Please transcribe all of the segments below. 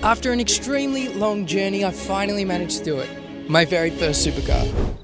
After an extremely long journey, I finally managed to do it. My very first supercar.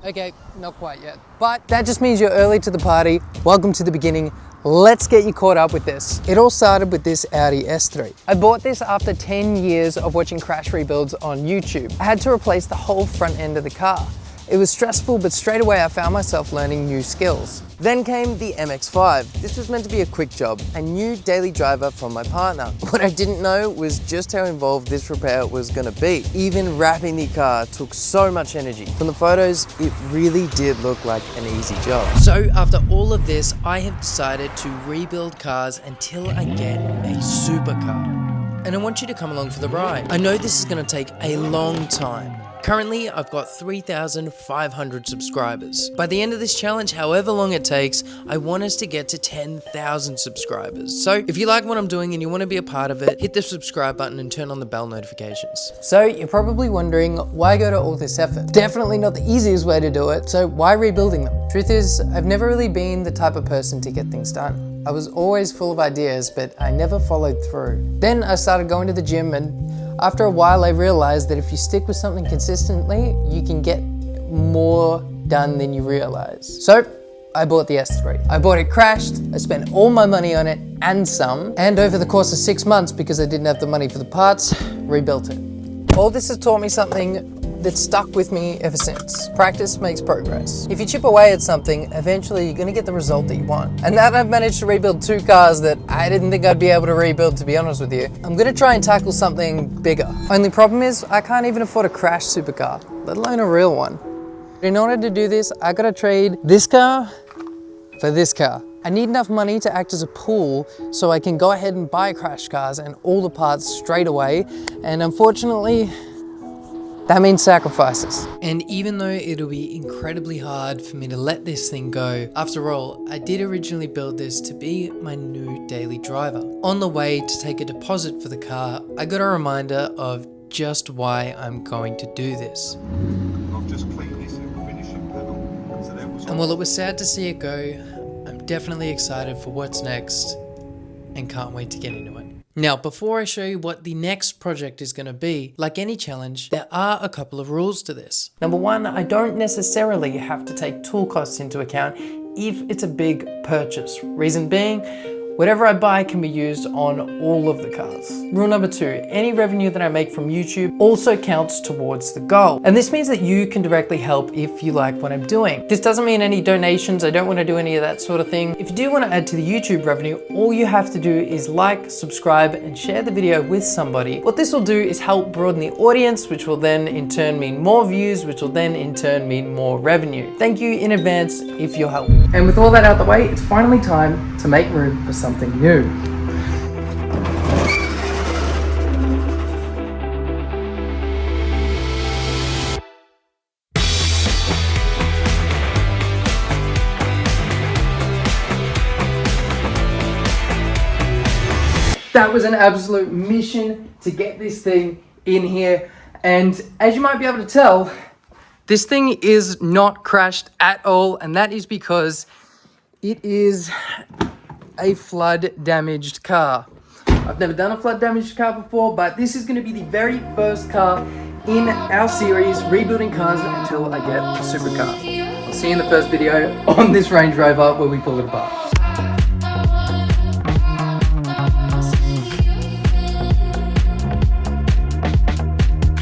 Okay, not quite yet. But that just means you're early to the party. Welcome to the beginning. Let's get you caught up with this. It all started with this Audi S3. I bought this after 10 years of watching crash rebuilds on YouTube. I had to replace the whole front end of the car. It was stressful, but straight away I found myself learning new skills. Then came the MX-5. This was meant to be a quick job, a new daily driver from my partner. What I didn't know was just how involved this repair was gonna be. Even wrapping the car took so much energy. From the photos, it really did look like an easy job. So after all of this, I have decided to rebuild cars until I get a supercar. And I want you to come along for the ride. I know this is gonna take a long time. Currently, I've got 3,500 subscribers. By the end of this challenge, however long it takes, I want us to get to 10,000 subscribers. So if you like what I'm doing and you want to be a part of it, hit the subscribe button and turn on the bell notifications. So you're probably wondering, why go to all this effort? Definitely not the easiest way to do it, so why rebuilding them? Truth is, I've never really been the type of person to get things done. I was always full of ideas, but I never followed through. Then I started going to the gym, and after a while, I realized that if you stick with something consistently, you can get more done than you realize. So I bought the S3. I bought it crashed, I spent all my money on it and some, and over the course of 6 months, because I didn't have the money for the parts, rebuilt it. All this has taught me something that's stuck with me ever since. Practice makes progress. If you chip away at something, eventually you're gonna get the result that you want. And now that I've managed to rebuild 2 cars that I didn't think I'd be able to rebuild, to be honest with you, I'm gonna try and tackle something bigger. Only problem is, I can't even afford a crash supercar, let alone a real one. In order to do this, I gotta trade this car for this car. I need enough money to act as a pool so I can go ahead and buy crash cars and all the parts straight away. And unfortunately, that means sacrifices. And even though it'll be incredibly hard for me to let this thing go, after all, I did originally build this to be my new daily driver. On the way to take a deposit for the car, I got a reminder of just why I'm going to do this. I've just cleaned this finishing panel. So that was and while it was sad to see it go, I'm definitely excited for what's next and can't wait to get into it. Now, before I show you what the next project is going to be, like any challenge, there are a couple of rules to this. Number one, I don't necessarily have to take tool costs into account if it's a big purchase. Reason being, whatever I buy can be used on all of the cars. Rule number two, any revenue that I make from YouTube also counts towards the goal. And this means that you can directly help if you like what I'm doing. This doesn't mean any donations, I don't want to do any of that sort of thing. If you do want to add to the YouTube revenue, all you have to do is like, subscribe, and share the video with somebody. What this will do is help broaden the audience, which will then in turn mean more views, which will then in turn mean more revenue. Thank you in advance if you're helping. And with all that out of the way, it's finally time to make room for something new. That was an absolute mission to get this thing in here, and as you might be able to tell, this thing is not crashed at all, and that is because it is a flood damaged car. I've never done a flood damaged car before, but this is going to be the very first car in our series rebuilding cars until I get a supercar. I'll see you in the first video on this Range Rover where we pull it apart.